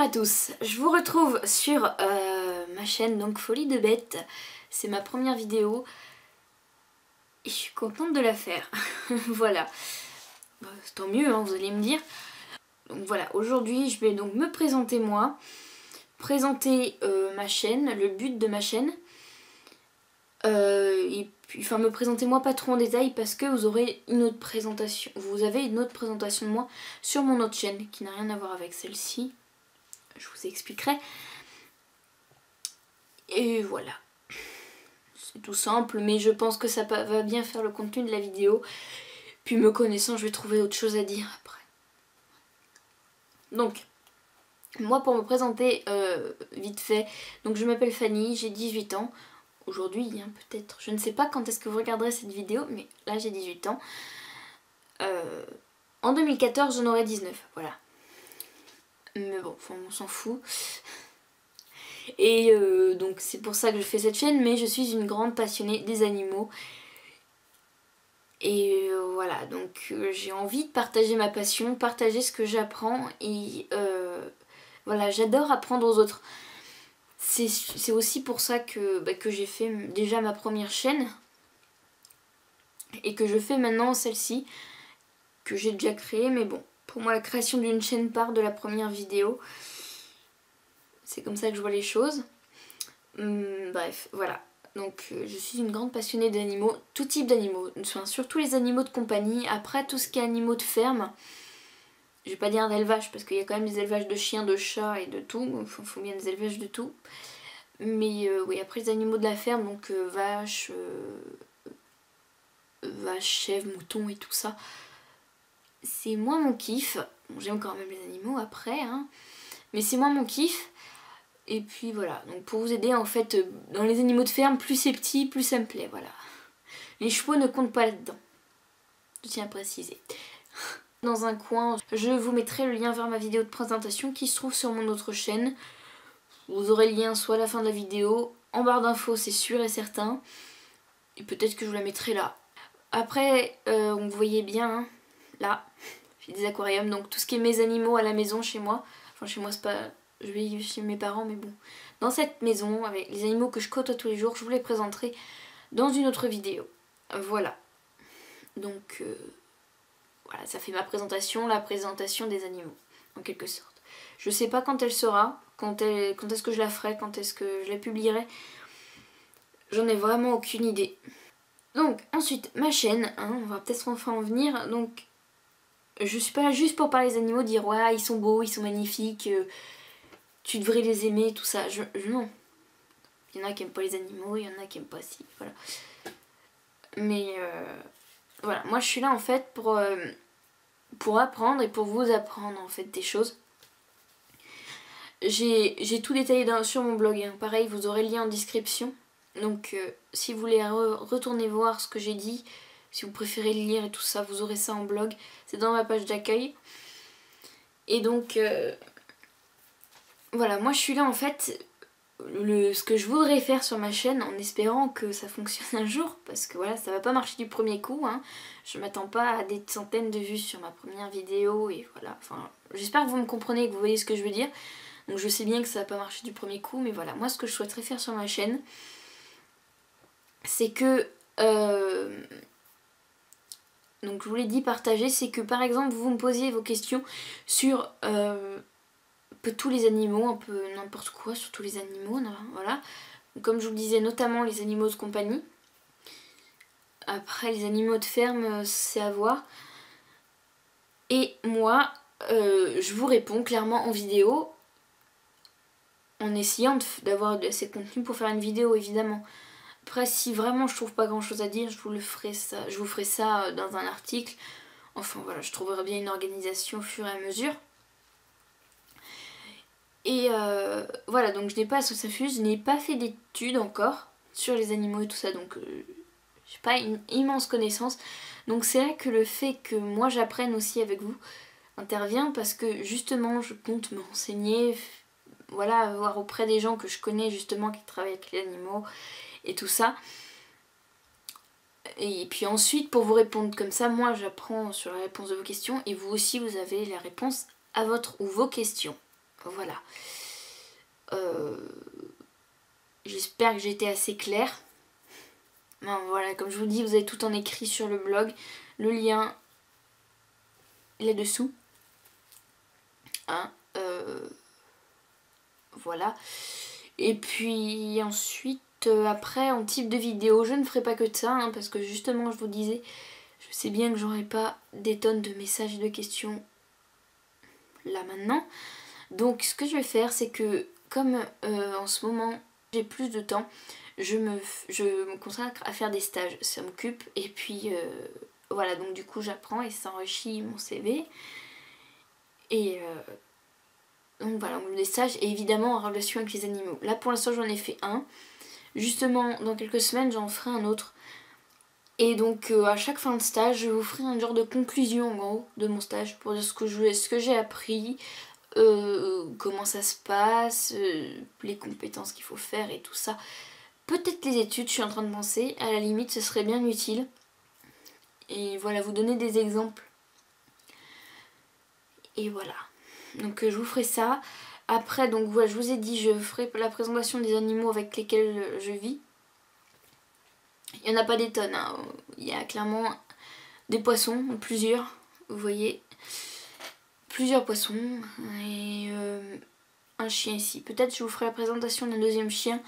à tous, je vous retrouve sur ma chaîne donc Folie de Bête. C'est ma première vidéo et je suis contente de la faire. Voilà, tant mieux hein, vous allez me dire. Donc voilà, aujourd'hui je vais donc me présenter moi, présenter ma chaîne, le but de ma chaîne. Et puis, enfin me présenter moi pas trop en détail parce que vous aurez une autre présentation, vous avez une autre présentation de moi sur mon autre chaîne qui n'a rien à voir avec celle-ci. Je vous expliquerai. Et voilà. C'est tout simple, mais je pense que ça va bien faire le contenu de la vidéo. Puis me connaissant, je vais trouver autre chose à dire après. Donc, moi pour me présenter vite fait, donc je m'appelle Fanny, j'ai 18 ans. Aujourd'hui, hein, peut-être, je ne sais pas quand est-ce que vous regarderez cette vidéo, mais là j'ai 18 ans. En 2014, j'en aurai 19, voilà. Mais bon, enfin, on s'en fout. Et donc c'est pour ça que je fais cette chaîne, mais je suis une grande passionnée des animaux. Et voilà, donc j'ai envie de partager ma passion, partager ce que j'apprends et voilà, j'adore apprendre aux autres. C'est aussi pour ça que j'ai fait déjà ma première chaîne et que je fais maintenant celle-ci, que j'ai déjà créée, mais bon, pour moi la création d'une chaîne part de la première vidéo. C'est comme ça que je vois les choses. Bref, voilà. Donc je suis une grande passionnée d'animaux, tout type d'animaux, enfin, surtout les animaux de compagnie. Après tout ce qui est animaux de ferme, je vais pas dire d'élevage parce qu'il y a quand même des élevages de chiens, de chats et de tout, il faut bien des élevages de tout. Mais oui, après les animaux de la ferme, donc vaches, chèvres, moutons et tout ça, c'est moins mon kiff. Bon, j'aime quand même les animaux après, hein, mais c'est moins mon kiff. Et puis voilà, donc pour vous aider en fait, dans les animaux de ferme, plus c'est petit, plus ça me plaît, voilà. Les chevaux ne comptent pas là-dedans, je tiens à préciser. Dans un coin, je vous mettrai le lien vers ma vidéo de présentation qui se trouve sur mon autre chaîne. Vous aurez le lien soit à la fin de la vidéo, en barre d'infos c'est sûr et certain. Et peut-être que je vous la mettrai là. Après, vous voyez bien, hein, là, j'ai des aquariums, donc tout ce qui est mes animaux à la maison chez moi. Enfin chez moi c'est pas... Je vais chez mes parents, mais bon. Dans cette maison, avec les animaux que je côtoie tous les jours, je vous les présenterai dans une autre vidéo. Voilà. Donc, voilà, ça fait ma présentation, la présentation des animaux, en quelque sorte. Je sais pas quand elle sera, quand est-ce que je la ferai, quand est-ce que je la publierai. J'en ai vraiment aucune idée. Donc, ensuite, ma chaîne, hein, on va peut-être enfin en venir. Donc, je suis pas là juste pour parler des animaux, dire ouais, ils sont beaux, ils sont magnifiques, tu devrais les aimer, tout ça. Non. Il y en a qui aiment pas les animaux, il y en a qui aiment pas si, voilà. Mais voilà, moi je suis là en fait pour apprendre et pour vous apprendre en fait des choses. J'ai tout détaillé sur mon blog, hein. Pareil, vous aurez le lien en description. Donc si vous voulez retourner voir ce que j'ai dit, si vous préférez le lire et tout ça, vous aurez ça en blog. C'est dans ma page d'accueil. Et donc... voilà, moi je suis là en fait, ce que je voudrais faire sur ma chaîne en espérant que ça fonctionne un jour, parce que voilà, ça va pas marcher du premier coup, hein. Je m'attends pas à des centaines de vues sur ma première vidéo et voilà, enfin, j'espère que vous me comprenez et que vous voyez ce que je veux dire. Donc je sais bien que ça va pas marcher du premier coup, mais voilà, moi ce que je souhaiterais faire sur ma chaîne, c'est que... donc je vous l'ai dit, partager, c'est que par exemple vous me posiez vos questions sur... tous les animaux, un peu n'importe quoi sur tous les animaux, voilà. Comme je vous le disais, notamment les animaux de compagnie. Après les animaux de ferme, c'est à voir. Et moi, je vous réponds clairement en vidéo, en essayant d'avoir assez de contenu pour faire une vidéo évidemment. Après si vraiment je trouve pas grand chose à dire, je vous ferai ça dans un article. Enfin voilà, je trouverai bien une organisation au fur et à mesure. Et voilà, donc je n'ai pas je n'ai pas fait d'études encore sur les animaux et tout ça, donc j'ai pas une immense connaissance. Donc c'est là que le fait que moi j'apprenne aussi avec vous intervient, parce que justement je compte me renseigner, voilà, voir auprès des gens que je connais justement qui travaillent avec les animaux et tout ça. Et puis ensuite pour vous répondre comme ça, moi j'apprends sur la réponse de vos questions et vous aussi vous avez la réponse à vos questions. Voilà. J'espère que j'ai été assez claire. Ben, voilà, comme je vous dis, vous avez tout en écrit sur le blog. Le lien là-dessous. Hein, voilà. Et puis ensuite, après, en type de vidéo, je ne ferai pas que de ça, hein, parce que justement, je vous disais, je sais bien que j'aurai pas des tonnes de messages et de questions là maintenant. Donc ce que je vais faire, c'est que comme en ce moment j'ai plus de temps, je me consacre à faire des stages, ça m'occupe. Et puis voilà, donc du coup j'apprends et ça enrichit mon CV. Et donc voilà, donc des stages et évidemment en relation avec les animaux. Là pour l'instant j'en ai fait un. Justement dans quelques semaines j'en ferai un autre. Et donc à chaque fin de stage je vous ferai un genre de conclusion en gros de mon stage pour dire ce que j'ai appris, comment ça se passe, les compétences qu'il faut faire et tout ça. Peut-être les études, je suis en train de penser, à la limite ce serait bien utile. Et voilà, vous donner des exemples. Et voilà. Donc je vous ferai ça. Après, donc voilà, je vous ai dit, je ferai la présentation des animaux avec lesquels je vis. Il n'y en a pas des tonnes, hein. Il y a clairement des poissons, plusieurs, vous voyez. Plusieurs poissons et un chien ici. Peut-être je vous ferai la présentation d'un deuxième chien.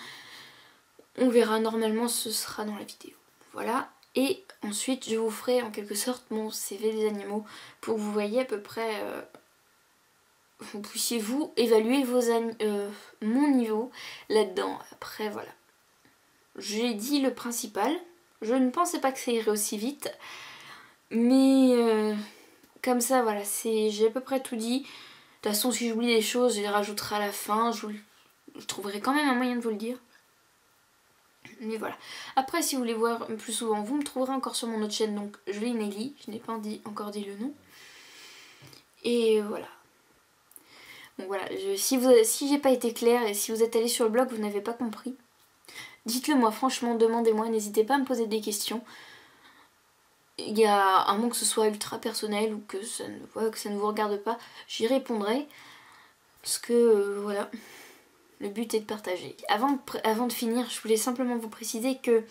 On verra, normalement ce sera dans la vidéo. Voilà. Et ensuite je vous ferai en quelque sorte mon CV des animaux pour que vous voyez à peu près, vous puissiez vous évaluer mon niveau là-dedans. Après voilà. J'ai dit le principal. Je ne pensais pas que ça irait aussi vite. Mais comme ça voilà, j'ai à peu près tout dit. De toute façon si j'oublie des choses je les rajouterai à la fin. Je trouverai quand même un moyen de vous le dire. Mais voilà. Après si vous voulez voir plus souvent, vous me trouverez encore sur mon autre chaîne. Donc Jolie Nelly. Je n'ai pas encore dit le nom. Et voilà. Donc voilà. Si j'ai pas été claire et si vous êtes allé sur le blog vous n'avez pas compris, dites-le moi franchement, demandez-moi. N'hésitez pas à me poser des questions. Il y a un moment que ce soit ultra personnel ou que ça ne vous regarde pas, j'y répondrai. Parce que voilà, le but est de partager. Avant de finir, je voulais simplement vous préciser que